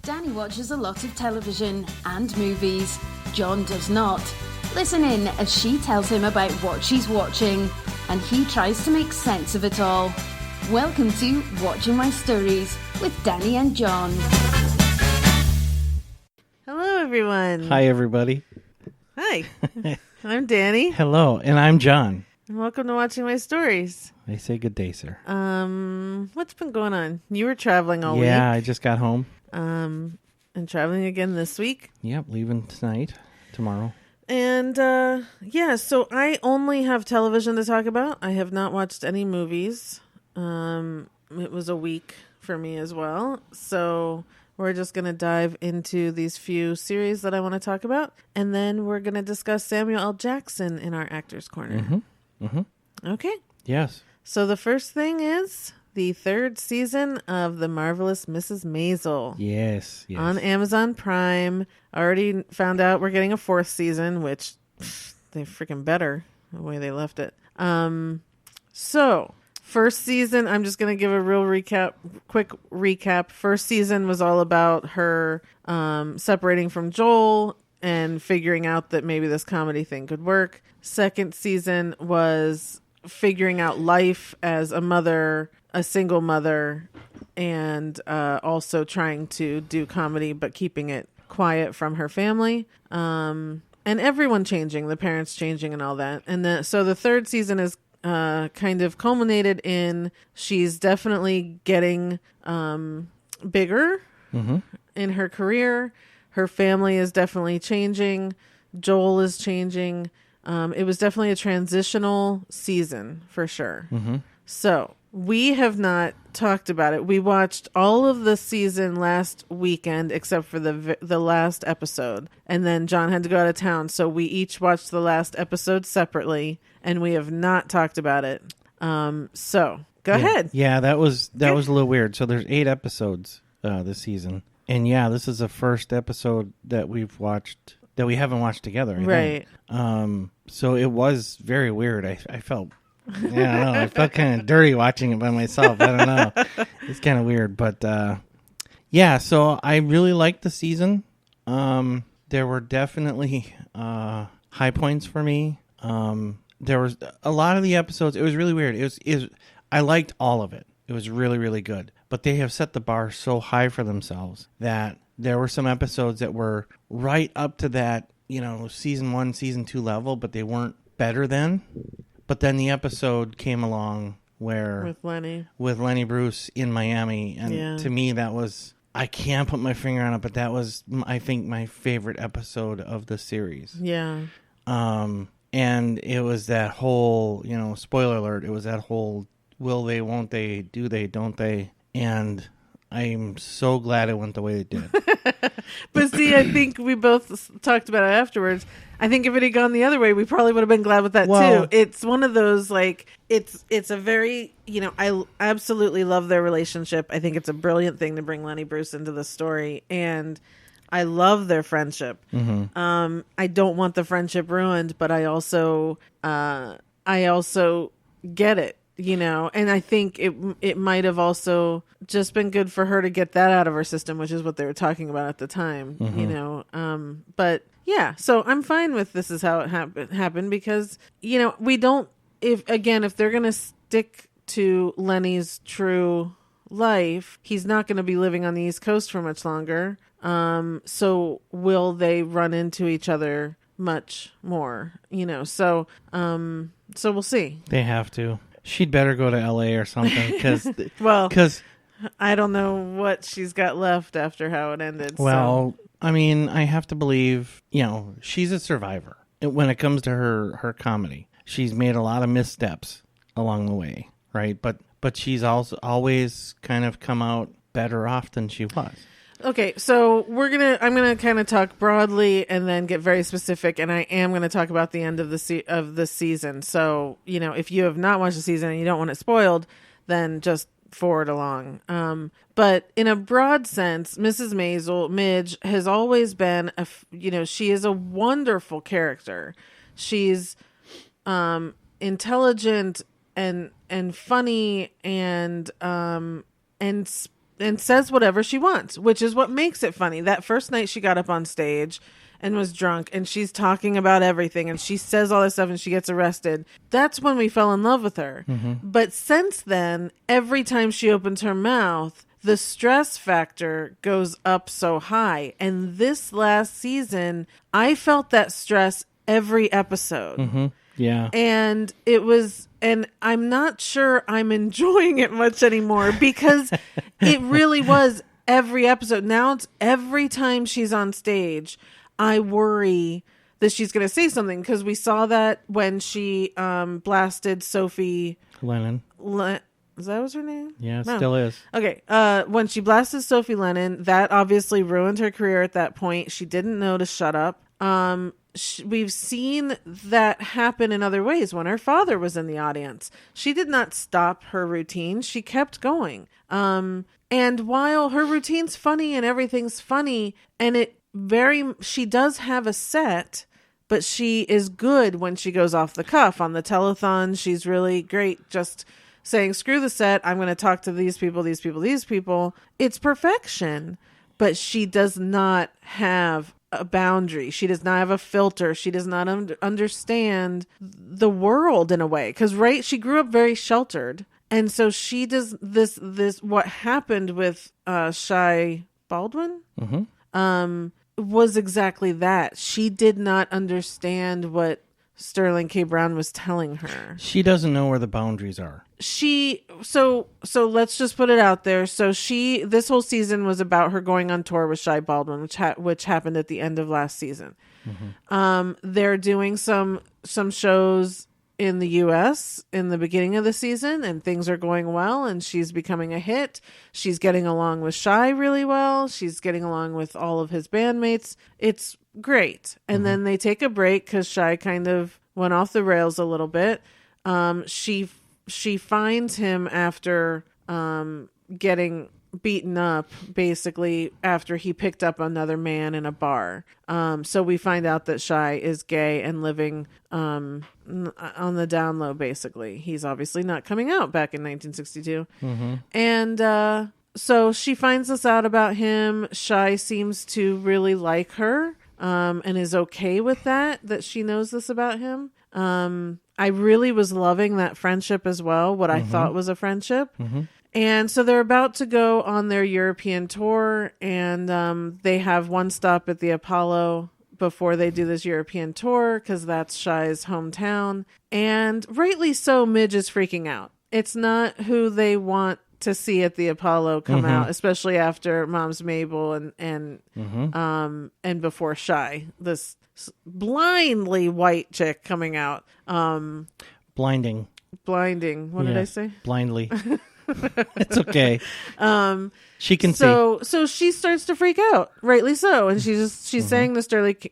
Danny watches a lot of television and movies. John does not. Listen in as she tells him about what she's watching, and he tries to make sense of it all. Welcome to Watching My Stories with Danny and John. Hello, everyone. Hi, everybody. Hi. I'm Danny. Hello, and I'm John. And welcome to Watching My Stories. I say good day, sir. What's been going on? You were traveling all week. Yeah, I just got home. And traveling again this week. Yep, leaving tonight, tomorrow. And, so I only have television to talk about. I have not watched any movies. It was a week for me as well. So we're just going to dive into these few series that I want to talk about. And then we're going to discuss Samuel L. Jackson in our Actors Corner. Mm-hmm. Mm-hmm. Okay. Yes. So the first thing is the third season of The Marvelous Mrs. Maisel. Yes. On Amazon Prime. Already found out we're getting a fourth season, which they freaking better the way they left it. So first season, I'm just going to give a quick recap. First season was all about her separating from Joel and figuring out that maybe this comedy thing could work. Second season was figuring out life as a mother, a single mother, and also trying to do comedy but keeping it quiet from her family. And everyone changing, the parents changing and all that. And so the third season is kind of culminated in she's definitely getting bigger in her career. Her family is definitely changing. Joel is changing. It was definitely a transitional season for sure. Mm-hmm. So we have not talked about it. We watched all of the season last weekend except for the last episode. And then John had to go out of town. So we each watched the last episode separately and we have not talked about it. So go ahead. Yeah, that was a little weird. So there's 8 episodes this season. And yeah, this is the first episode that we've watched that we haven't watched together. Right. So it was very weird. I felt, I don't know. I felt kind of dirty watching it by myself. I don't know. It's kind of weird, but yeah. So I really liked the season. There were definitely high points for me. There was a lot of the episodes. It was really weird. It was I liked all of it. It was really, really good. But they have set the bar so high for themselves that there were some episodes that were right up to that, season 1, season 2 level, but they weren't better than. But then the episode came along where with Lenny Bruce in Miami, and to me that was, I can't put my finger on it, but that was, I think, my favorite episode of the series. Yeah. And it was that whole, spoiler alert, it was that whole will they, won't they, do they, don't they, and I'm so glad it went the way it did. But see, I think we both talked about it afterwards. I think if it had gone the other way, we probably would have been glad with that too. It's one of those, it's a very, I absolutely love their relationship. I think it's a brilliant thing to bring Lenny Bruce into the story, and I love their friendship. Mm-hmm. I don't want the friendship ruined, but I also get it. And I think it might have also just been good for her to get that out of her system, which is what they were talking about at the time, but yeah, so I'm fine with this is how it happened because, we don't, if they're going to stick to Lenny's true life, he's not going to be living on the East Coast for much longer. So will they run into each other much more, so we'll see. They have to. She'd better go to L.A. or something because I don't know what she's got left after how it ended. Well, so. I mean, I have to believe, she's a survivor when it comes to her comedy. She's made a lot of missteps along the way, right? But she's also always kind of come out better off than she was. Okay, so I'm gonna kind of talk broadly and then get very specific, and I am gonna talk about the end of the season. So if you have not watched the season and you don't want it spoiled, then just forward along. But in a broad sense, Mrs. Maisel, Midge, has always been she is a wonderful character. She's intelligent and funny and and says whatever she wants, which is what makes it funny. That first night she got up on stage and was drunk and she's talking about everything and she says all this stuff and she gets arrested. That's when we fell in love with her. But since then, every time she opens her mouth, the stress factor goes up so high. And this last season, I felt that stress every episode. Yeah. And I'm not sure I'm enjoying it much anymore because it really was every episode. Now it's every time she's on stage, I worry that she's going to say something, because we saw that when she blasted Sophie Lennon. Is that was her name? Yeah, it No. still is. Okay. When she blasted Sophie Lennon, that obviously ruined her career at that point. She didn't know to shut up. We've seen that happen in other ways. When her father was in the audience, she did not stop her routine. She kept going. And while her routine's funny and everything's funny, and she does have a set, but she is good when she goes off the cuff. On the telethon, she's really great just saying, screw the set, I'm going to talk to these people, these people, these people. It's perfection, but she does not have a boundary. She does not have a filter. She does not understand the world in a way. Because, right, she grew up very sheltered. And so she does this what happened with Shy Baldwin was exactly that. She did not understand what Sterling K. Brown was telling her. She doesn't know where the boundaries are. So let's just put it out there. So this whole season was about her going on tour with Shy Baldwin, which happened at the end of last season. They're doing some shows in the US in the beginning of the season, and things are going well, and she's becoming a hit. She's getting along with Shy really well. She's getting along with all of his bandmates. It's great. And then they take a break because Shy kind of went off the rails a little bit. She finds him after getting beaten up, basically after he picked up another man in a bar. So we find out that Shy is gay and living on the down low, basically. He's obviously not coming out back in 1962. And so she finds this out about him. Shy seems to really like her and is okay with that she knows this about him. I really was loving that friendship as well, what I thought was a friendship. And so they're about to go on their European tour, and they have one stop at the Apollo before they do this European tour, because that's Shy's hometown. And rightly so, Midge is freaking out. It's not who they want to see at the Apollo come out, especially after Mom's Mabel and before Shy, this blindly white chick coming out. Blinding. What did I say? Blindly. It's okay. She can see. So she starts to freak out, rightly so, and she's saying to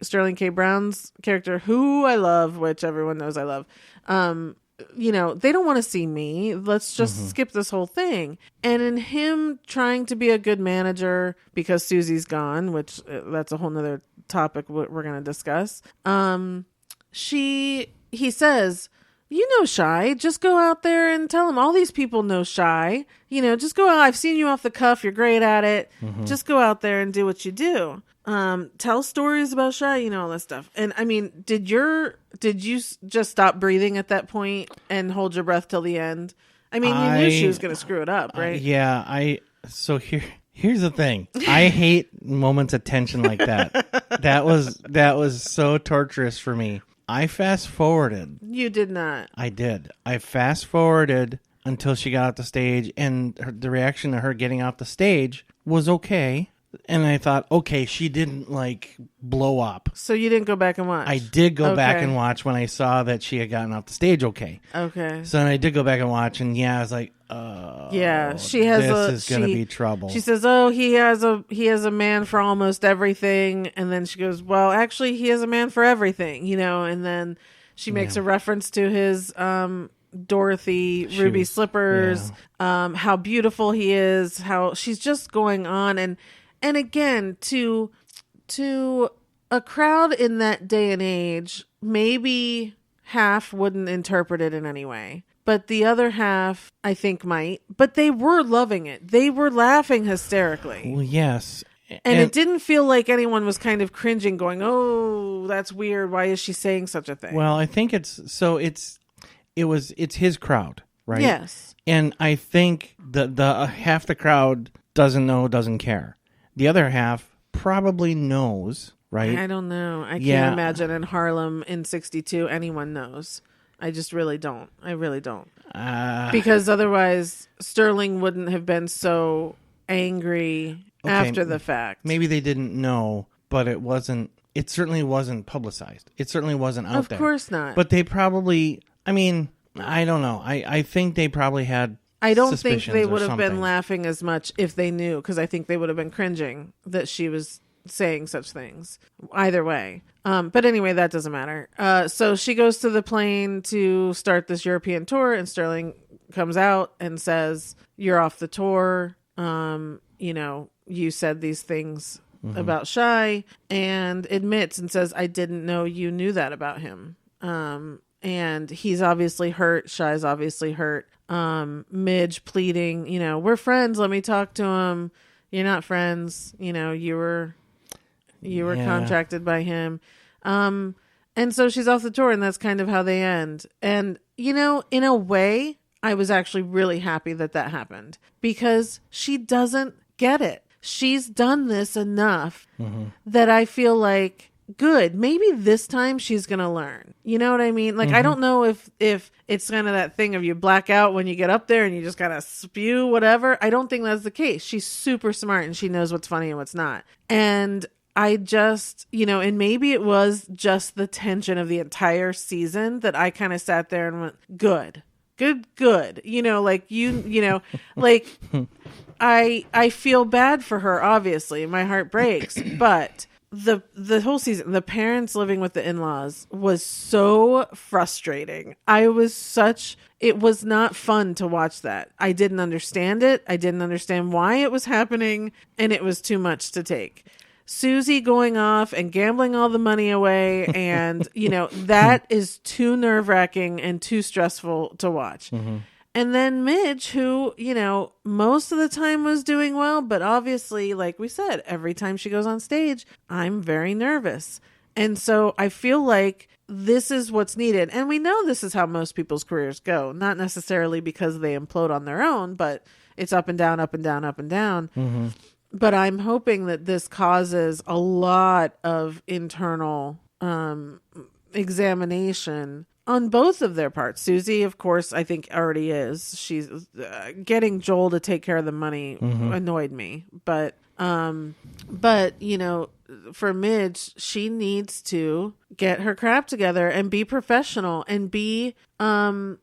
Sterling K. Brown's character, who I love, which everyone knows I love. They don't want to see me. Let's just skip this whole thing. And in him trying to be a good manager because Susie's gone, which that's a whole nother topic we're going to discuss. He says, Shy, just go out there and tell him all these people know Shy. Just go out. I've seen you off the cuff. You're great at it. Just go out there and do what you do. Tell stories about Shy, all this stuff. And I mean, did you just stop breathing at that point and hold your breath till the end? I mean, you knew she was going to screw it up, right? So here's the thing. I hate moments of tension like that. That was so torturous for me. I fast forwarded. You did not. I did. I fast forwarded until she got off the stage, and the reaction to her getting off the stage was okay. And I thought, okay, she didn't blow up. So you didn't go back and watch? I did go back and watch when I saw that she had gotten off the stage okay. Okay. So then I did go back and watch, and I was like, oh, yeah, she has this is going to be trouble. She says, oh, he has a man for almost everything. And then she goes, well, actually, he has a man for everything, and then she makes a reference to his Dorothy ruby slippers, how beautiful he is, how she's just going on. And again, to a crowd in that day and age, maybe half wouldn't interpret it in any way. but the other half, I think, might. But they were loving it. They were laughing hysterically. Well, yes. And it didn't feel like anyone was kind of cringing, going, "Oh, that's weird. Why is she saying such a thing?" Well, I think it's his crowd, right? Yes. And I think the half the crowd doesn't care. The other half probably knows, right? I don't know. I can't imagine in Harlem in 62 anyone knows. I just really don't. I really don't. Because otherwise Sterling wouldn't have been so angry after the fact. Maybe they didn't know, but it certainly wasn't publicized. It certainly wasn't out there. Of course not. But they probably, I mean, I don't know. I think they probably had I don't think suspicions they or would have been something. laughing as much if they knew, because I think they would have been cringing that she was saying such things. Either way. But anyway, that doesn't matter. So she goes to the plane to start this European tour, and Sterling comes out and says, "You're off the tour. You said these things about Shy," and admits and says, "I didn't know you knew that about him." And he's obviously hurt. Shy's obviously hurt. Midge pleading, "We're friends. Let me talk to him." "You're not friends. You were contracted by him." And so she's off the tour, and that's kind of how they end. And, in a way, I was actually really happy that happened, because she doesn't get it. She's done this enough that I feel like, good, maybe this time she's going to learn. You know what I mean? Like, I don't know if it's kind of that thing of you black out when you get up there and you just kind of spew whatever. I don't think that's the case. She's super smart and she knows what's funny and what's not. And I just, and maybe it was just the tension of the entire season that I kind of sat there and went, good. I feel bad for her, obviously. My heart breaks. But the whole season, the parents living with the in-laws was so frustrating. It was not fun to watch that. I didn't understand it. I didn't understand why it was happening, and it was too much to take. Susie going off and gambling all the money away, and that is too nerve-wracking and too stressful to watch. And then Midge, who most of the time was doing well, but obviously, like we said, every time she goes on stage, I'm very nervous. And so I feel like this is what's needed. And we know this is how most people's careers go, not necessarily because they implode on their own, but it's up and down, up and down, up and down. But I'm hoping that this causes a lot of internal examination on both of their parts. Susie, of course, I think already is. She's getting Joel to take care of the money annoyed me. But for Midge, she needs to get her crap together and be professional and be, the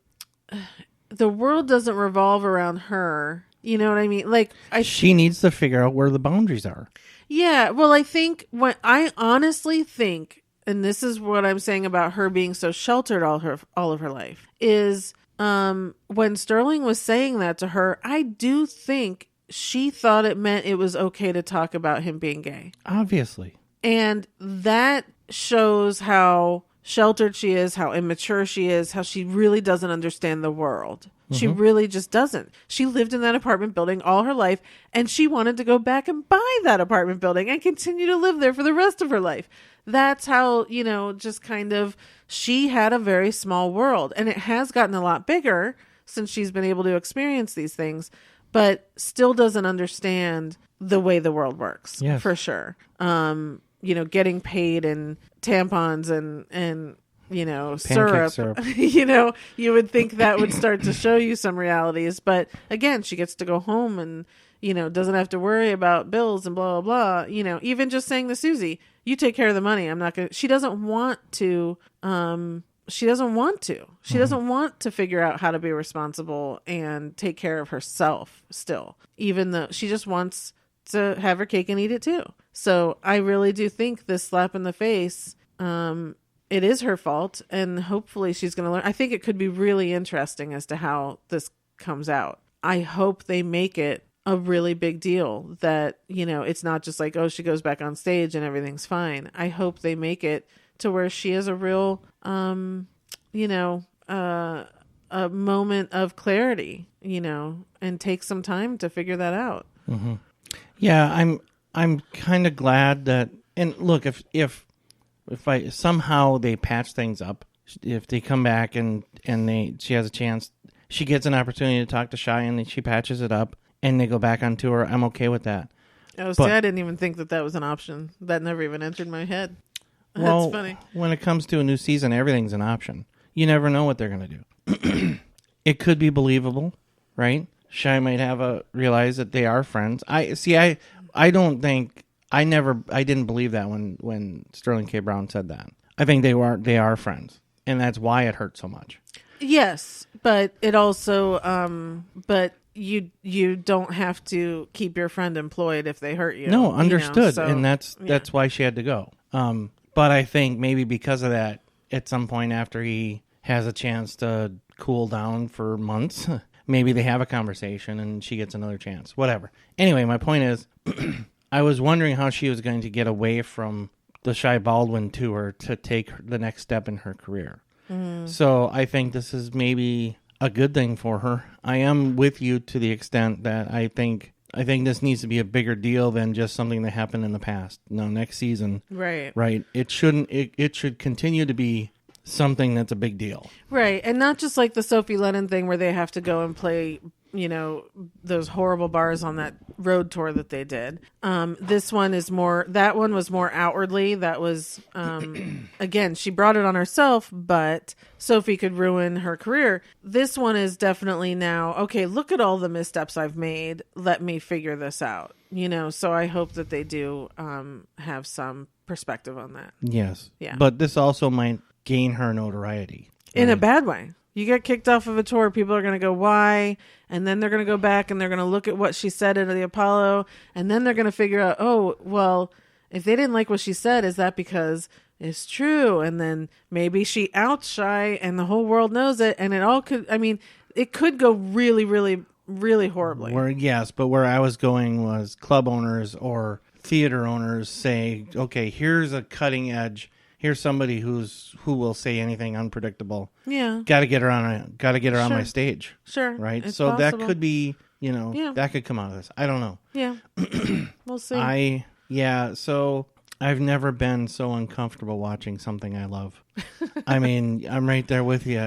world doesn't revolve around her. You know what I mean? Like, she needs to figure out where the boundaries are. Yeah. Well, I honestly think, and this is what I'm saying about her being so sheltered all of her life, is when Sterling was saying that to her, I do think she thought it meant it was okay to talk about him being gay. Obviously. And that shows how sheltered she is, how immature she is, how she really doesn't understand the world. She really just doesn't. She lived in that apartment building all her life, and she wanted to go back and buy that apartment building and continue to live there for the rest of her life. That's how, just kind of, she had a very small world, and it has gotten a lot bigger since she's been able to experience these things, but still doesn't understand the way the world works. Yes. For sure. Getting paid in tampons and syrup. You would think that would start to show you some realities. But again, she gets to go home and, doesn't have to worry about bills and blah, blah, blah. Even just saying to Susie, you take care of the money. I'm not going to, she doesn't want to, she doesn't want to figure out how to be responsible and take care of herself still, even though she just wants to have her cake and eat it too. So I really do think this slap in the face, it is her fault, and hopefully she's going to learn. I think it could be really interesting as to how this comes out. I hope they make it a really big deal that, it's not just like, oh, she goes back on stage and everything's fine. I hope they make it to where she is a real, a a moment of clarity, and take some time to figure that out. Mm-hmm. Yeah, I'm kind of glad that. And look, if I somehow they patch things up, if they come back and she has a chance, she gets an opportunity to talk to Shai, and then she patches it up, and they go back on tour, I'm okay with that. Oh, see, I didn't even think that was an option. That never even entered my head. Well, That's funny. When it comes to a new season, everything's an option. You never know what they're going to do. It could be believable, right? Shai might realize that they are friends. I don't think I didn't believe that when Sterling K. Brown said that. I think they are friends, and that's why it hurt so much. Yes, but it also but you don't have to keep your friend employed if they hurt you. No, understood, so, and that's why she had to go. But I think maybe because of that, at some point after he has a chance to cool down for months, maybe they have a conversation and she gets another chance. Whatever. Anyway, my point is, I was wondering how she was going to get away from the Shai Baldwin tour to take the next step in her career. Mm. So I think this is maybe a good thing for her. I am with you to the extent that I think this needs to be a bigger deal than just something that happened in the past. No, next season. Right. It shouldn't. It should continue to be something that's a big deal. Right. And not just like the Sophie Lennon thing where they have to go and play, those horrible bars on that road tour that they did. This one is more, that one was more outwardly. That was, again, she brought it on herself, but Sophie could ruin her career. This one is definitely now, okay, look at all the missteps I've made. Let me figure this out. So I hope that they do have some perspective on that. Yes. Yeah. But this also might gain her notoriety. In a bad way. You get kicked off of a tour, people are going to go, why? And then they're going to go back and they're going to look at what she said at the Apollo. And then they're going to figure out, oh, well, if they didn't like what she said, is that because it's true? And then maybe she outs Shai and the whole world knows it. And it could go really, really, really horribly. But where I was going was club owners or theater owners say, okay, here's a cutting edge. Here's somebody who will say anything unpredictable. Yeah. Got to get her on my stage. Sure. Right? So possible. That could be, that could come out of this. I don't know. Yeah. We'll see. So I've never been so uncomfortable watching something I love. I'm right there with you.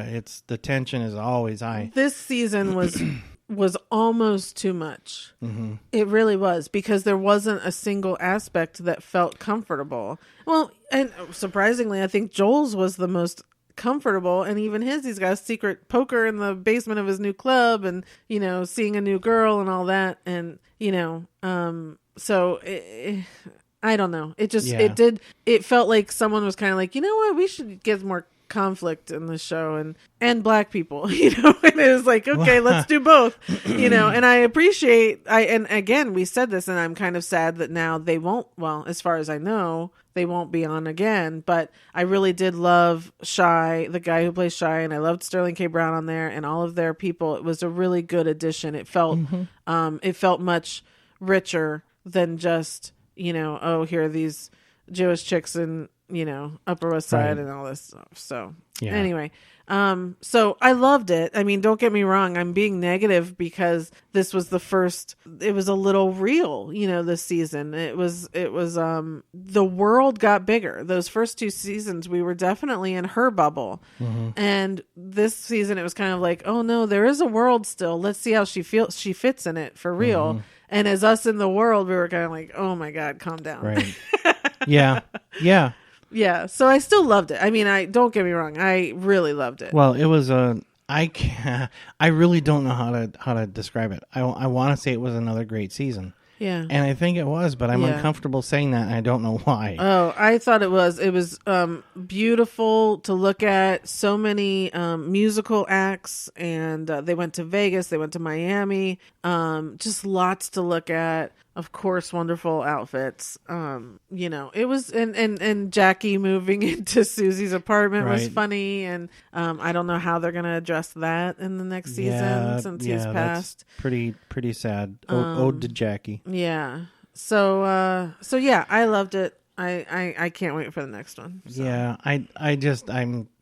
The tension is always high. This season was almost too much. Mm-hmm. It really was, because there wasn't a single aspect that felt comfortable. Well, and surprisingly, I think Joel's was the most comfortable, and even he's got a secret poker in the basement of his new club, and seeing a new girl and all that, and so I don't know. It felt like someone was kind of like, we should get more conflict in the show and black people, and it was like, okay, let's do both, and I appreciate, and again, we said this, and I'm kind of sad that now they won't, well, as far as I know, they won't be on again, but I really did love Shai, the guy who plays Shai, and I loved Sterling K. Brown on there and all of their people. It was a really good addition. It felt, it felt much richer than just, here are these Jewish chicks in Upper West Side and all this stuff. So anyway, so I loved it. Don't get me wrong. I'm being negative because this was it was a little real, this season. It was, the world got bigger. Those first two seasons, we were definitely in her bubble. Mm-hmm. And this season, it was kind of like, oh no, there is a world still. Let's see how she fits in it for real. Mm-hmm. And as us in the world, we were kind of like, oh my God, calm down. Right. Yeah. Yeah. Yeah, so I still loved it. I don't get me wrong, I really loved it. Well, it was I really don't know how to describe it. I want to say it was another great season. Yeah. And I think it was, but I'm uncomfortable saying that, and I don't know why. Oh, I thought it was. It was beautiful to look at. So many musical acts, and they went to Vegas, they went to Miami. Just lots to look at. Of course, wonderful outfits. It was, and Jackie moving into Susie's apartment was funny, and I don't know how they're going to address that in the next season since he's passed. That's pretty sad. Ode to Jackie. Yeah. So yeah, I loved it. I can't wait for the next one. So. Yeah,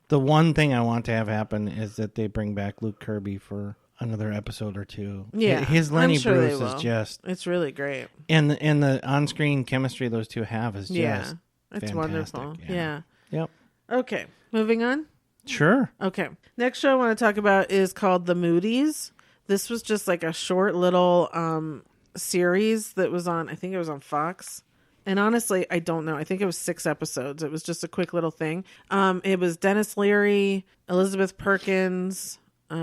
The one thing I want to have happen is that they bring back Luke Kirby for another episode or two. Yeah, his Lenny I'm sure Bruce they is will. just, It's really great. and the on-screen chemistry those two have is just It's fantastic. wonderful. Yeah. Yep. Okay, moving on. Sure. Okay, next show I want to talk about is called The Moodys. This was just like a short little series that was on, I think it was on Fox. And honestly, I don't know. I think it was 6 episodes. It was just a quick little thing. It was Dennis Leary, Elizabeth Perkins, Jay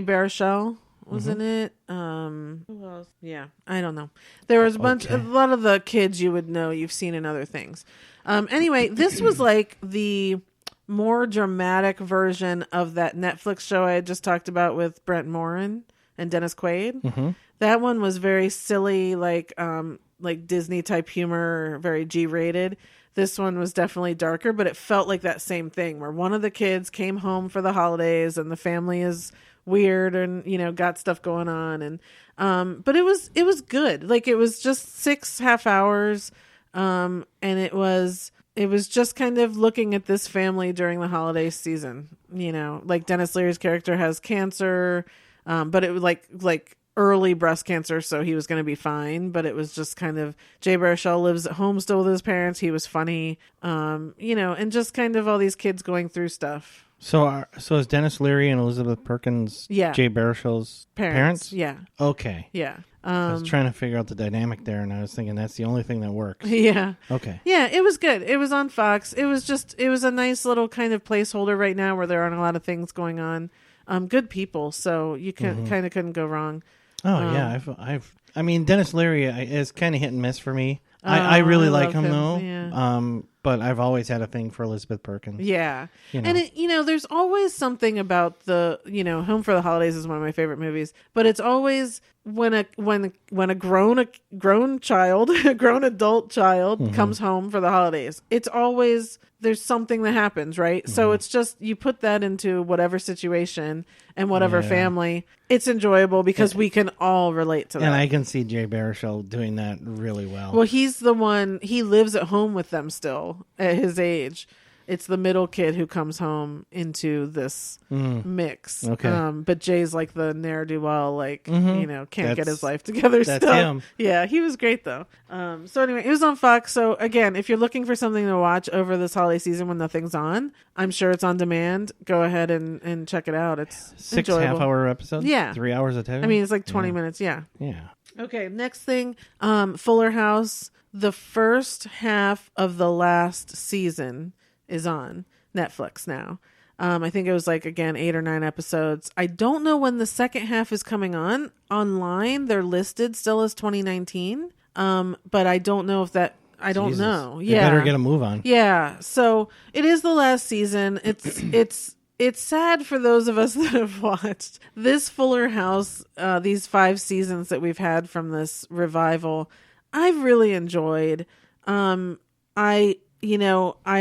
Baruchel was in it. Who else? Yeah, I don't know. There was a lot of the kids you would know you've seen in other things. Anyway, this was like the more dramatic version of that Netflix show I had just talked about with Brent Morin and Dennis Quaid. Mm-hmm. That one was very silly, like Disney type humor, very G-rated. This one was definitely darker, but it felt like that same thing where one of the kids came home for the holidays and the family is weird and, you know, got stuff going on. And, but it was good. Like it was just 6 half hours. And it was just kind of looking at this family during the holiday season, you know, like Dennis Leary's character has cancer. But it was like early breast cancer, so he was going to be fine. But it was just kind of Jay Baruchel lives at home still with his parents. He was funny, you know, and just kind of all these kids going through stuff. So is Dennis Leary and Elizabeth Perkins Jay Baruchel's parents? Yeah. Okay. Yeah. I was trying to figure out the dynamic there, and I was thinking that's the only thing that works. Yeah. Okay. Yeah, it was good. It was on Fox. It was a nice little kind of placeholder right now where there aren't a lot of things going on. Good people, so you kind of couldn't go wrong. Oh yeah, I mean Dennis Leary is kind of hit and miss for me. I really like him though. Yeah. But I've always had a thing for Elizabeth Perkins. Yeah. You know. And it, you know, there's always something about the, you know, Home for the Holidays is one of my favorite movies, but it's always when a grown child, a grown adult child comes home for the holidays. It's always there's something that happens, right? So it's just you put that into whatever situation and whatever family. It's enjoyable because we can all relate to that. And I can see Jay Baruchel doing that really well. Well, he's the one, he lives at home with them still at his age. It's the middle kid who comes home into this mix. Okay. But Jay's like the ne'er-do-well, like, you know, can't get his life together that's still. him. Yeah, he was great though. So anyway, it was on Fox. So again, if you're looking for something to watch over this holiday season when nothing's on, I'm sure it's on demand. Go ahead and check it out. It's 6 enjoyable. half-hour episodes? Yeah. 3 hours a time? I mean, it's like 20 minutes. Yeah. Yeah. Okay, next thing, Fuller House. The first half of the last season is on Netflix now. I think it was like, again, 8 or 9 episodes. I don't know when the second half is coming on. Online, they're listed still as 2019. But I don't know if that... I don't know. You better get a move on. Yeah. So it is the last season. It's sad for those of us that have watched this Fuller House, these 5 seasons that we've had from this revival. I've really enjoyed. I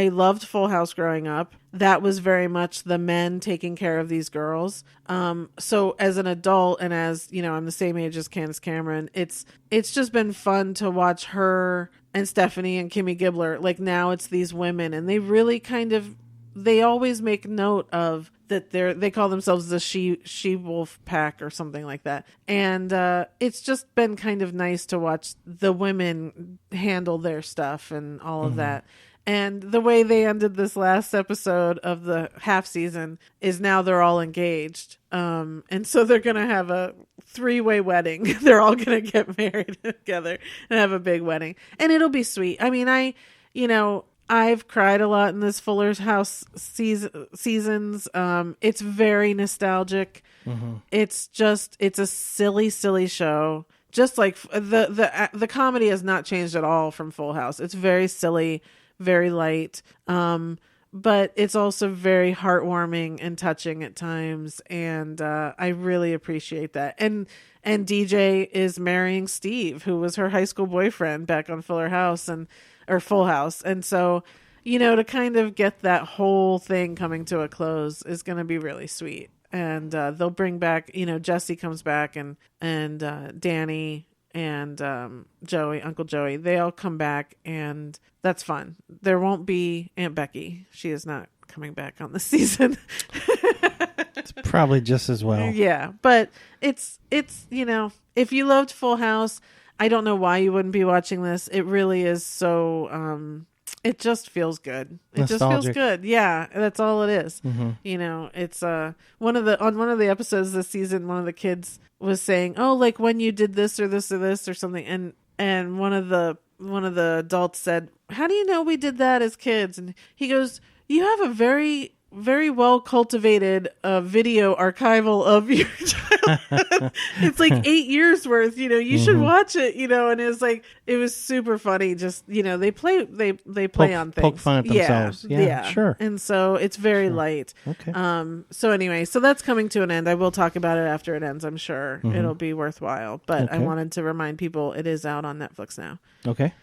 loved Full House growing up. That was very much the men taking care of these girls. So as an adult and as, you know, I'm the same age as Candace Cameron, it's just been fun to watch her and Stephanie and Kimmy Gibbler. Like now it's these women and they really they always make note of that they call themselves the she wolf pack or something like that. And it's just been kind of nice to watch the women handle their stuff and all of that. And the way they ended this last episode of the half season is now they're all engaged. And so they're going to have a 3-way wedding. They're all going to get married together and have a big wedding. And it'll be sweet. I mean, I've cried a lot in this Fuller's House seasons. It's very nostalgic. It's a silly, silly show. Just like the comedy has not changed at all from Full House. It's very silly, very light. But it's also very heartwarming and touching at times. And I really appreciate that. And DJ is marrying Steve, who was her high school boyfriend back on Full House. And so, you know, to kind of get that whole thing coming to a close is going to be really sweet. And they'll bring back, you know, Jesse comes back and Danny and Joey, Uncle Joey, they all come back and that's fun. There won't be Aunt Becky. She is not coming back on the season. It's probably just as well. Yeah, but it's if you loved Full House, I don't know why you wouldn't be watching this. It really is so it just feels good. It just feels good. Yeah, that's all it is. Mm-hmm. It's one of the episodes this season, one of the kids was saying, "Oh, like when you did this or this or this or something," and one of the adults said, "How do you know we did that as kids?" And he goes, "You have a very, very well cultivated video archival of your childhood. It's like 8 years worth. You should watch it. And it was super funny. Just they play on things, poke fun at themselves. Yeah, sure. And so it's very light. Okay. So anyway, so that's coming to an end. I will talk about it after it ends. I'm sure it'll be worthwhile. But I wanted to remind people it is out on Netflix now. Okay.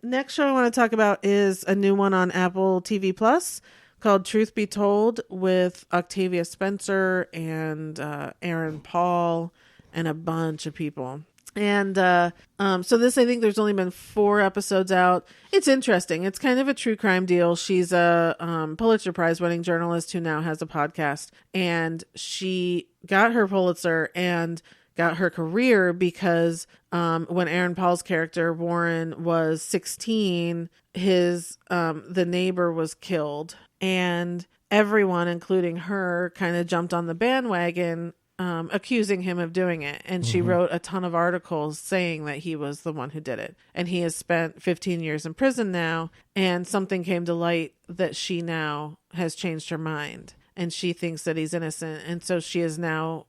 Next show I want to talk about is a new one on Apple TV Plus called Truth Be Told with Octavia Spencer and Aaron Paul and a bunch of people. And so this, I think there's only been 4 episodes out. It's interesting. It's kind of a true crime deal. She's a Pulitzer Prize winning journalist who now has a podcast. And she got her Pulitzer and got her career because when Aaron Paul's character Warren was 16, the neighbor was killed, and everyone, including her, kind of jumped on the bandwagon, accusing him of doing it. And she wrote a ton of articles saying that he was the one who did it. And he has spent 15 years in prison now, and something came to light that she now has changed her mind, and she thinks that he's innocent. And so she is now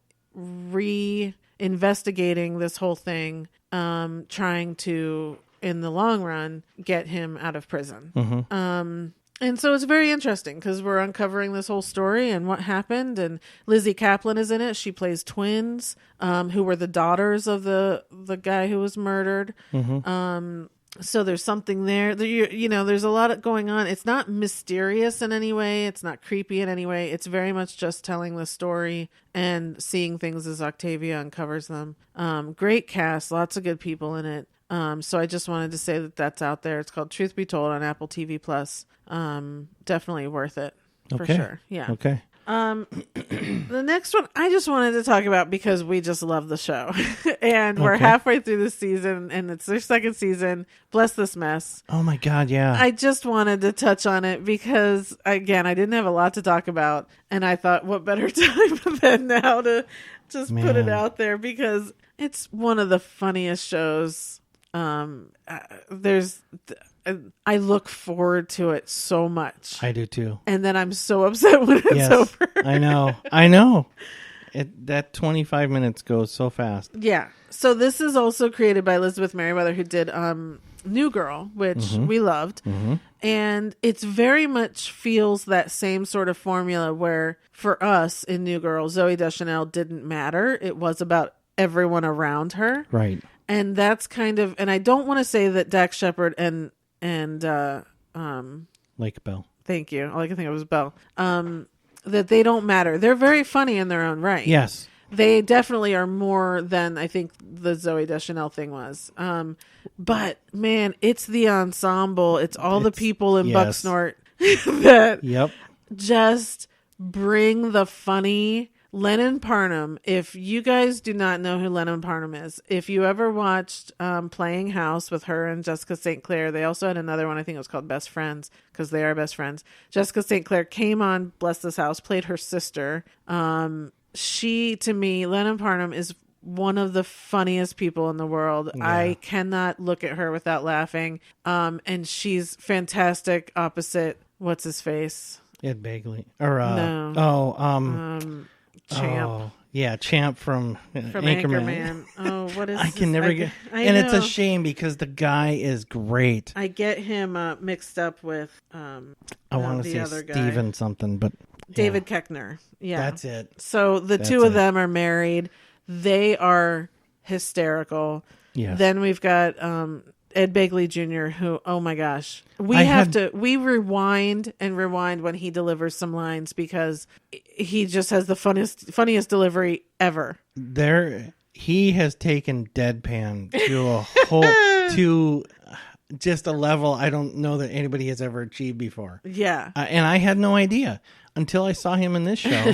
investigating this whole thing, trying to, in the long run, get him out of prison. And so it's very interesting because we're uncovering this whole story and what happened. And Lizzie Kaplan is in it. She plays twins, who were the daughters of the guy who was murdered. So there's something there. There's a lot going on. It's not mysterious in any way. It's not creepy in any way. It's very much just telling the story and seeing things as Octavia uncovers them. Great cast, lots of good people in it. So I just wanted to say that that's out there. It's called Truth Be Told on Apple TV Plus. Definitely worth it for sure. Yeah. Okay. The next one I just wanted to talk about because we just love the show and we're halfway through the season and it's their second season. Bless This Mess. Oh my God. Yeah. I just wanted to touch on it because again, I didn't have a lot to talk about and I thought what better time than now to just put it out there because it's one of the funniest shows. I look forward to it so much. I do too. And then I'm so upset when it's over. I know. That 25 minutes goes so fast. Yeah. So this is also created by Elizabeth Merriweather, who did New Girl, which we loved. And it's very much feels that same sort of formula where for us in New Girl, Zooey Deschanel didn't matter. It was about everyone around her. Right. And that's kind of, and I don't want to say that Dax Shepard and Lake Bell. Thank you. All I can think of was Bell. That they don't matter. They're very funny in their own right. Yes. They definitely are more than I think the Zooey Deschanel thing was. But man, it's the ensemble. It's all the people in Bucksnort that just bring the funny. Lennon Parnham, if you guys do not know who Lennon Parnham is, if you ever watched Playing House with her and Jessica St. Clair, they also had another one, I think it was called Best Friends, because they are best friends. Jessica St. Clair came on Bless This House, played her sister. She, to me, Lennon Parnham is one of the funniest people in the world. Yeah. I cannot look at her without laughing. And she's fantastic opposite, what's his face? Ed Begley. Or, Champ. Oh, yeah, Champ from Anchorman. Oh, what is I can never get... And it's a shame because the guy is great. I get him mixed up with I want to say Steven something, but... David Koechner. Yeah. That's it. So the two of them are married. They are hysterical. Yeah. Then we've got Ed Begley Jr., who, oh my gosh, we rewind and rewind when he delivers some lines because he just has the funniest delivery ever. He has taken deadpan to a whole, to just a level I don't know that anybody has ever achieved before. Yeah. And I had no idea until I saw him in this show.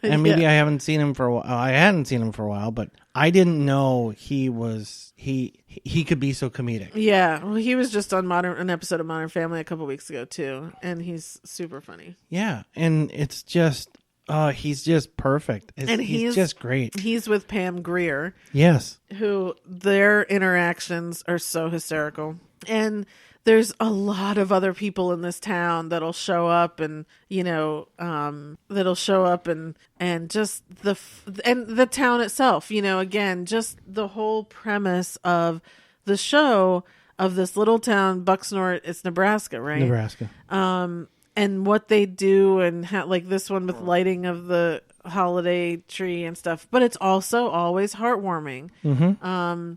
And maybe I haven't seen him for a while. I hadn't seen him for a while, but I didn't know he could be so comedic. Yeah. Well, he was just on an episode of Modern Family a couple weeks ago too, and he's super funny. Yeah, and it's just he's just perfect. And he's just great. He's with Pam Grier. Yes. Who their interactions are so hysterical. And there's a lot of other people in this town that'll show up and, and just the town itself, again, just the whole premise of the show of this little town, Bucksnort, it's Nebraska, right? Nebraska. And what they do and how, like this one with lighting of the holiday tree and stuff, but it's also always heartwarming. Mm-hmm.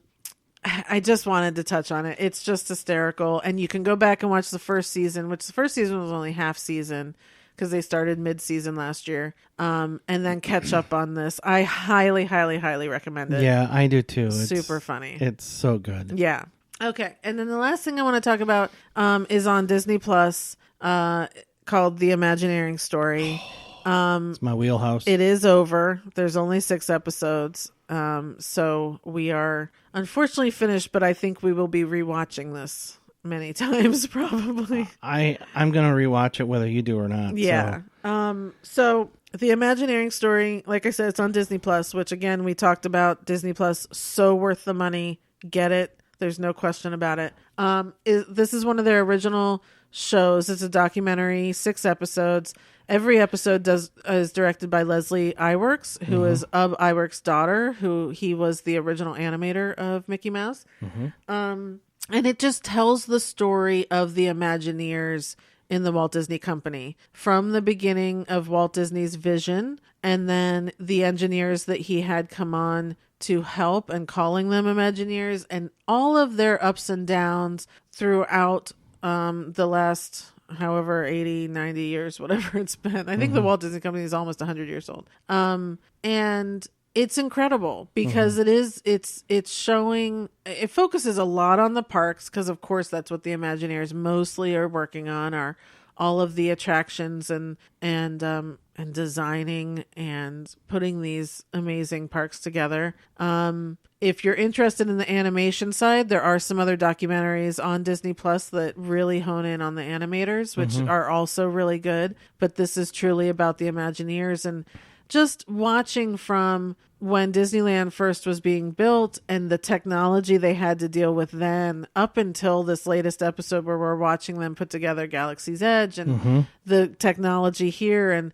I just wanted to touch on it. It's just hysterical. And you can go back and watch the first season, which the first season was only half season because they started mid-season last year, and then catch up on this. I highly, highly, highly recommend it. Yeah, I do too. It's super funny. It's so good. Yeah. Okay. And then the last thing I want to talk about is on Disney Plus, called The Imagineering Story. It's my wheelhouse. It is over. There's only 6 episodes. So we are unfortunately finished, but I think we will be rewatching this many times probably. I'm going to rewatch it whether you do or not. Yeah. So The Imagineering Story, like I said, it's on Disney Plus, which again, we talked about. Disney Plus, so worth the money. Get it. There's no question about it. This is one of their original shows. It's a documentary, 6 episodes. Every episode is directed by Leslie Iwerks, who is Ub Iwerks' daughter, he was the original animator of Mickey Mouse. And it just tells the story of the Imagineers in the Walt Disney Company from the beginning of Walt Disney's vision, and then the engineers that he had come on to help and calling them Imagineers, and all of their ups and downs throughout the last however 80 90 years, whatever it's been. I think the Walt Disney Company is almost 100 years old, and it's incredible because it's showing, it focuses a lot on the parks because of course that's what the Imagineers mostly are working on, are all of the attractions and designing and putting these amazing parks together. If you're interested in the animation side, there are some other documentaries on Disney Plus that really hone in on the animators, which are also really good. But this is truly about the Imagineers, and just watching from when Disneyland first was being built and the technology they had to deal with then up until this latest episode where we're watching them put together Galaxy's Edge and the technology here. And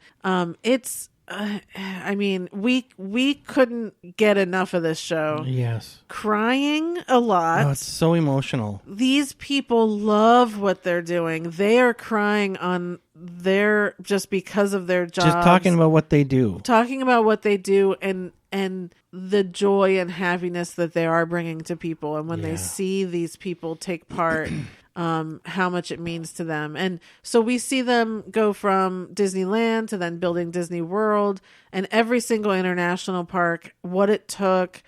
it's I mean, we couldn't get enough of this show. Yes. Crying a lot. Oh, it's so emotional. These people love what they're doing. They are crying on their, just because of their jobs. Just talking about what they do. Talking about what they do and the joy and happiness that they are bringing to people. And when they see these people take part, how much it means to them. And so we see them go from Disneyland to then building Disney World and every single international park, what it took,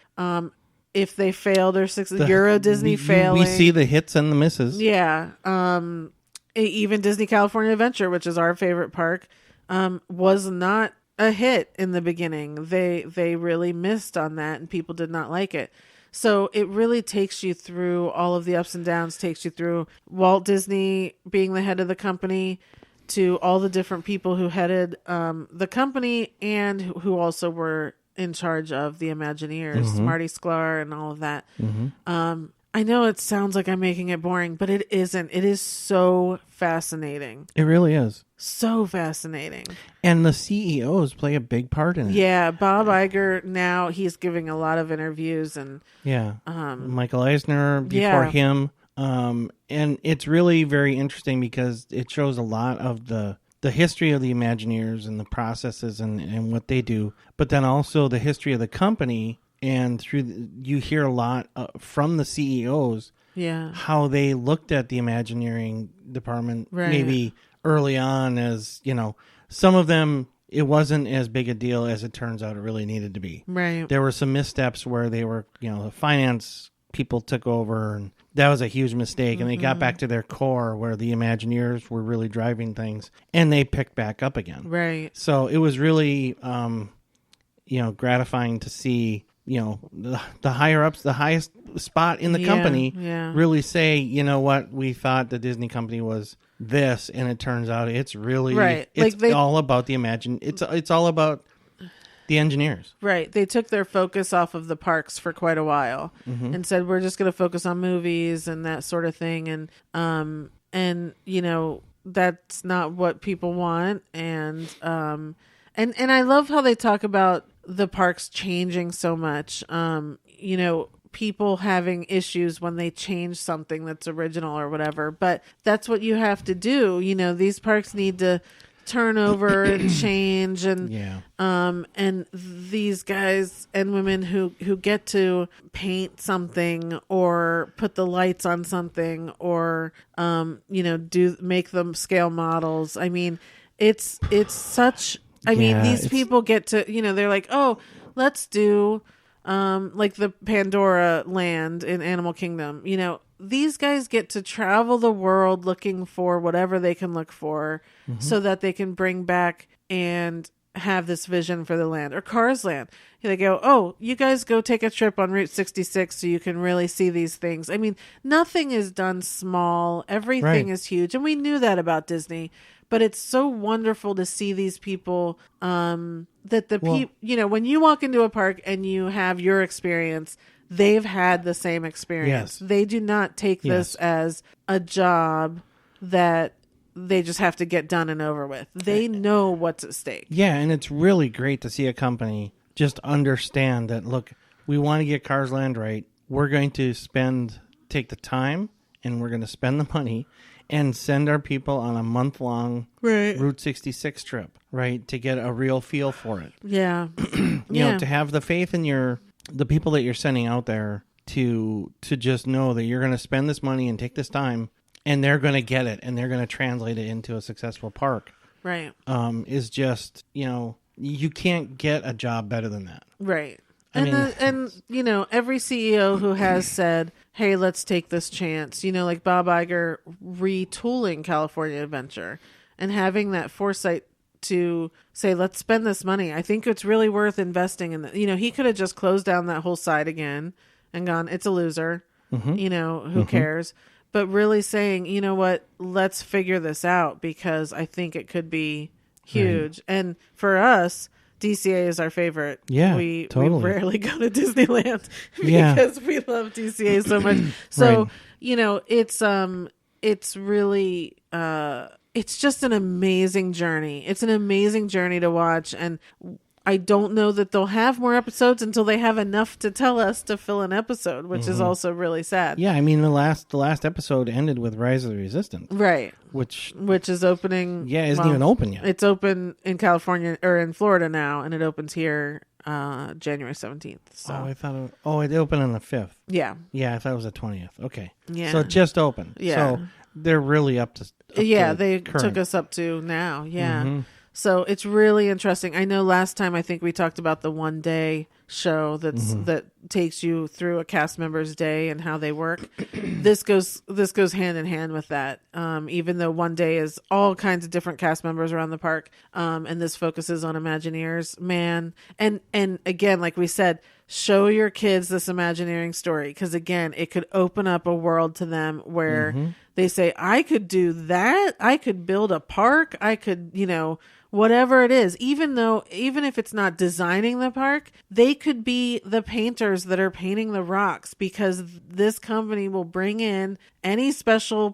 if they failed or Euro Disney failing. We see the hits and the misses. Yeah. Even Disney California Adventure, which is our favorite park, was not a hit in the beginning. They really missed on that and people did not like it. So it really takes you through all of the ups and downs, takes you through Walt Disney being the head of the company to all the different people who headed the company and who also were in charge of the Imagineers, Marty Sklar and all of that. I know it sounds like I'm making it boring, but it isn't. It is so fascinating. It really is. So fascinating. And the CEOs play a big part in it. Yeah, Bob Iger, now he's giving a lot of interviews and Michael Eisner before him. And it's really very interesting because it shows a lot of the history of the Imagineers and the processes and what they do, but then also the history of the company. And you hear a lot from the CEOs, how they looked at the Imagineering department, maybe early on, as some of them it wasn't as big a deal as it turns out it really needed to be. Right. There were some missteps where they were, the finance people took over, and that was a huge mistake. And they got back to their core where the Imagineers were really driving things, and they picked back up again. Right. So it was really, gratifying to see, the higher ups, the highest spot in the company really say, you know what, we thought the Disney company was this, and it turns out it's really, it's all about the it's all about the engineers. Right. They took their focus off of the parks for quite a while and said, we're just going to focus on movies and that sort of thing. And that's not what people want. And I love how they talk about the parks changing so much. People having issues when they change something that's original or whatever, but that's what you have to do. These parks need to turn over and change, and these guys and women who get to paint something or put the lights on something or make them scale models. I mean, it's such. I mean, these people get to they're like, oh, let's do like the Pandora land in Animal Kingdom. These guys get to travel the world looking for whatever they can look for so that they can bring back and have this vision for the land. Or Cars Land. They go, oh, you guys go take a trip on Route 66 so you can really see these things. I mean, nothing is done small. Everything is huge. And we knew that about Disney. But it's so wonderful to see these people when you walk into a park and you have your experience, they've had the same experience. Yes. They do not take this as a job that they just have to get done and over with. They know what's at stake. Yeah, and it's really great to see a company just understand that, look, we want to get Cars Land right. We're going to take the time, and we're going to spend the money and send our people on a month-long Route 66 trip, right, to get a real feel for it. Yeah. To have the faith in the people that you're sending out there to just know that you're going to spend this money and take this time, and they're going to get it, and they're going to translate it into a successful park. Right. Is just, you can't get a job better than that. Right. Every CEO who has said, hey, let's take this chance, like Bob Iger retooling California Adventure and having that foresight to say, let's spend this money. I think it's really worth investing in he could have just closed down that whole side again and gone, it's a loser, who cares? But really saying, you know what, let's figure this out because I think it could be huge. Right. And for us, DCA is our favorite. Yeah, we totally. rarely go to Disneyland because we love DCA so much. So it's really it's just an amazing journey. It's an amazing journey to watch, and I don't know that they'll have more episodes until they have enough to tell us to fill an episode, which is also really sad. Yeah, I mean the last episode ended with Rise of the Resistance, right? Which is opening. Yeah, isn't even open yet. It's open in California or in Florida now, and it opens here January 17th. So. I thought it opened on the 5th. Yeah. Yeah, I thought it was the 20th. Okay. Yeah. So it just opened. Yeah. So they're really up to they current. took us up to now. Yeah. So it's really interesting. I know last time I think we talked about the one day show that takes you through a cast member's day and how they work. This goes hand in hand with that. Even though one day is all kinds of different cast members around the park, and this focuses on Imagineers, man. And again, like we said, show your kids this Imagineering story because again, it could open up a world to them where they say, I could do that. I could build a park. I could, whatever it is, even if it's not designing the park, they could be the painters that are painting the rocks because this company will bring in any special,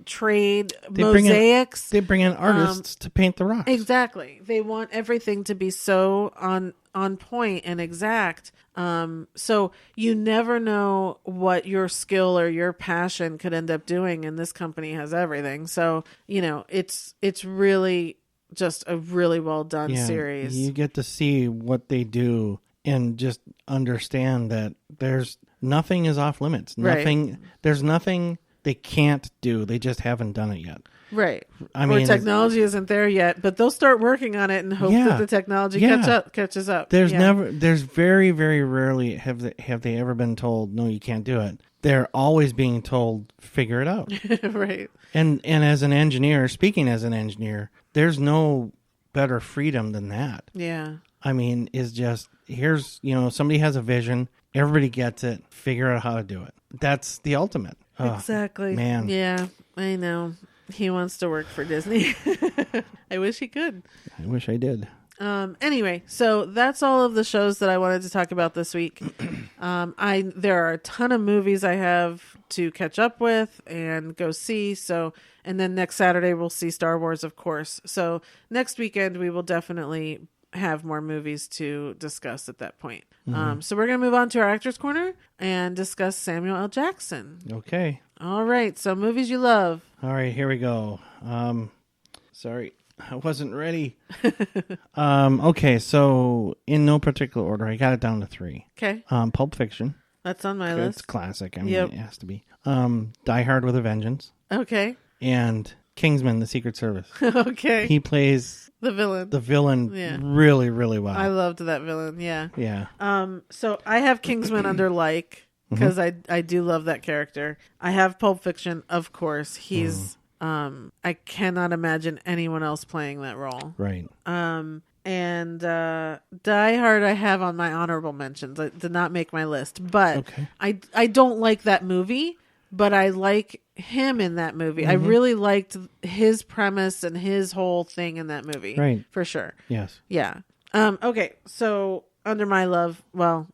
trade mosaics. They bring in artists to paint the rocks. Exactly. They want everything to be so on point and exact. So you never know what your skill or your passion could end up doing, and this company has everything. So, it's really just a really well done series. You get to see what they do and just understand that there's nothing is off limits. Nothing. There's nothing they can't do. They just haven't done it yet. Right. I Or mean, technology isn't there yet, but they'll start working on it and hope that the technology catches up. There's very, very rarely have they ever been told, no, you can't do it. They're always being told, figure it out. Right. And as an engineer, speaking as an engineer, there's no better freedom than that. Yeah. I mean, is just, here's, somebody has a vision, everybody gets it, figure out how to do it. That's the ultimate. Exactly. Man. Yeah, I know. He wants to work for Disney. I wish he could. I wish I did. Anyway, so that's all of the shows that I wanted to talk about this week. There are a ton of movies I have to catch up with and go see. So, and then next Saturday we'll see Star Wars, of course. So next weekend we will definitely have more movies to discuss at that point. So we're going to move on to our Actors Corner and discuss Samuel L. Jackson. Okay. All right. So movies you love. All right, here we go. Sorry, I wasn't ready. Okay, so in no particular order, I got it down to 3. Okay. Pulp Fiction. That's on my It's list. classic. I mean, it has to be. Die Hard with a Vengeance. Okay. And Kingsman, The Secret Service. Okay. He plays the villain. really, really well. I loved that villain. Yeah. Yeah. So I have Kingsman under like, because I do love that character. I have Pulp Fiction, of course. He's I cannot imagine anyone else playing that role. Right. And Die Hard I have on my honorable mentions. It did not make my list, but I don't like that movie, but I like him in that movie. I really liked his premise and his whole thing in that movie. Right. For sure. Yes. Yeah. Okay. So under my love, well,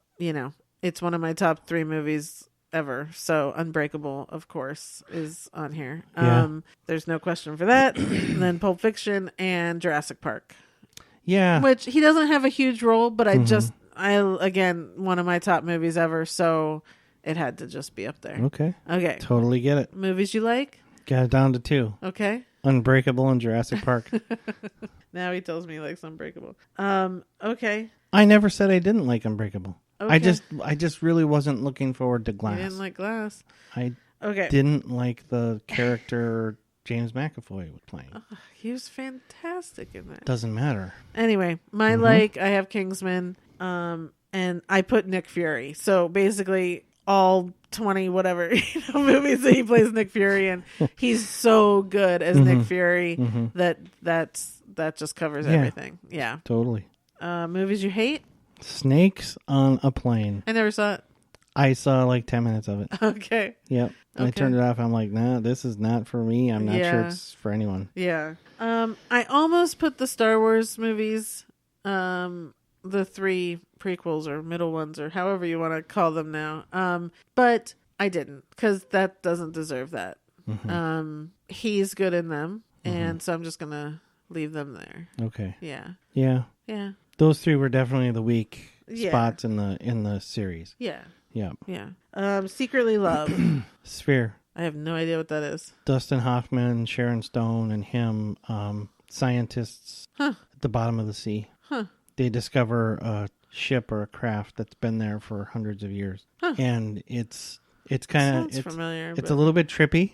it's one of my top 3 movies ever. So Unbreakable, of course, is on here. Yeah. There's no question for that. And then Pulp Fiction and Jurassic Park. Yeah. Which he doesn't have a huge role, but again, one of my top movies ever. So it had to just be up there. Okay. Okay. Totally get it. Movies you like? Got it down to 2. Okay. Unbreakable and Jurassic Park. Now he tells me he likes Unbreakable. Okay. I never said I didn't like Unbreakable. Okay. I just really wasn't looking forward to Glass. You didn't like Glass. I Okay. didn't like the character James McAvoy was playing. He was fantastic in that. Doesn't matter. Anyway, my I have Kingsman, and I put Nick Fury. So basically all 20 whatever movies that he plays Nick Fury in, he's so good as Nick Fury that just covers everything. Yeah. Totally. Movies you hate? Snakes on a Plane. I never saw it. I saw like 10 minutes of it. Okay. Yep. I turned it off. I'm like, nah, this is not for me. I'm not sure it's for anyone. Yeah. I almost put the Star Wars movies, the 3 prequels or middle ones or however you want to call them now. But I didn't, because that doesn't deserve that. He's good in them, and so I'm just gonna leave them there. Okay. Yeah. Yeah. Yeah. Those 3 were definitely the weak spots in the series. Yeah. Yeah. Yeah. Secretly Love. Sphere. I have no idea what that is. Dustin Hoffman, Sharon Stone, and him, scientists at the bottom of the sea. They discover a ship or a craft that's been there for hundreds of years, and it's kind of familiar. It's a little bit trippy.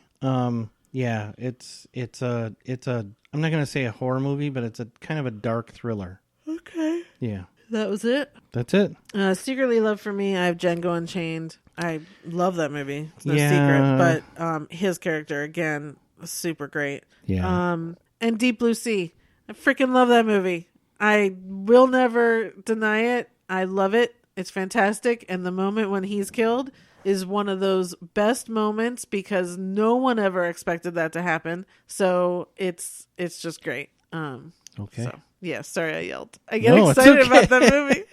Yeah, it's a I'm not gonna say a horror movie, but it's a kind of a dark thriller. Okay. Yeah. That was it. That's it. Secretly Love for me, I have Django Unchained. I love that movie. It's no secret. But his character, again, super great. Yeah. And Deep Blue Sea. I freaking love that movie. I will never deny it. I love it. It's fantastic. And the moment when he's killed is one of those best moments because no one ever expected that to happen. So it's just great. Okay. So, yeah, sorry I yelled. I get excited about that movie.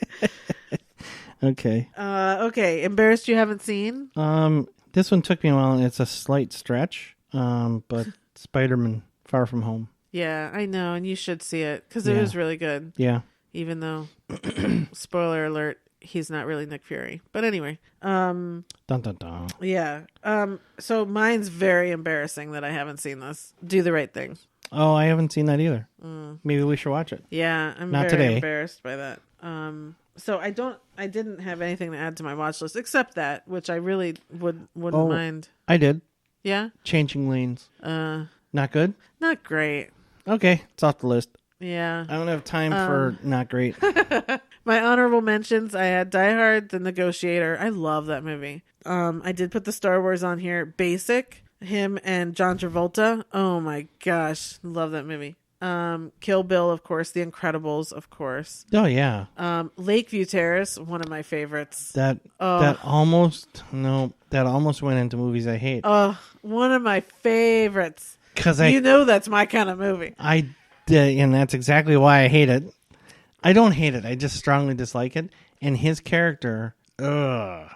Okay. Okay. Embarrassed you haven't seen? This one took me a while, and it's a slight stretch. But Spider-Man Far From Home. Yeah, I know, and you should see it because it was really good. Yeah. Even though, spoiler alert, he's not really Nick Fury. But anyway. Dun dun dun. Yeah. So mine's very embarrassing that I haven't seen this. Do the Right Thing. Oh, I haven't seen that either. Maybe we should watch it. Yeah, I'm not very today. Embarrassed by that. So I didn't have anything to add to my watch list except that, which I really wouldn't mind. I did. Yeah. Changing Lanes. Not good? Not great. Okay, it's off the list. Yeah. I don't have time for not great. My honorable mentions, I had Die Hard, The Negotiator. I love that movie. I did put the Star Wars on here. Basic, him and John Travolta. Oh my gosh, love that movie. Kill Bill, of course. The Incredibles, of course. Oh, yeah. Lakeview Terrace, one of my favorites. That almost went into movies I hate. Oh, one of my favorites. Because that's my kind of movie. I did, and that's exactly why I hate it. I don't hate it. I just strongly dislike it. And his character, ugh.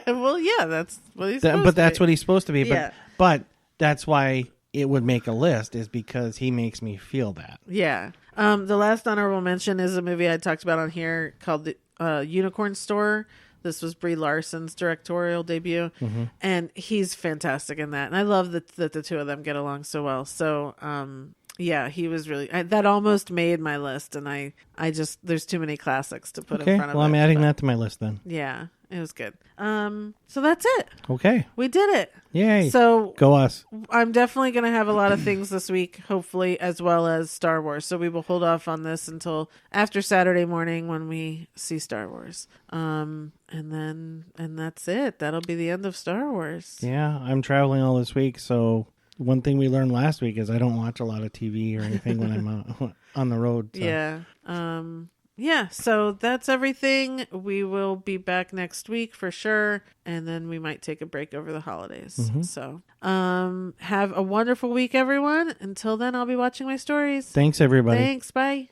Well, yeah, that's what he's But that's what he's supposed to be. Yeah. But that's why it would make a list, is because he makes me feel that. Yeah. The last honorable mention is a movie I talked about on here called The Unicorn Store. This was Brie Larson's directorial debut, and he's fantastic in that. And I love that the two of them get along so well. So, yeah, he was really that almost made my list, and I just there's too many classics to put in front of it. Well, I'm adding that to my list then. Yeah, it was good. So that's it. Okay, we did it. Yay! So go us. I'm definitely going to have a lot of things this week, hopefully, as well as Star Wars. So we will hold off on this until after Saturday morning when we see Star Wars. And that's it. That'll be the end of Star Wars. Yeah, I'm traveling all this week, so one thing we learned last week is I don't watch a lot of TV or anything when I'm on the road. So. Yeah. Yeah, so that's everything. We will be back next week for sure, and then we might take a break over the holidays. So, have a wonderful week, everyone. Until then, I'll be watching my stories. Thanks, everybody. Thanks. Bye.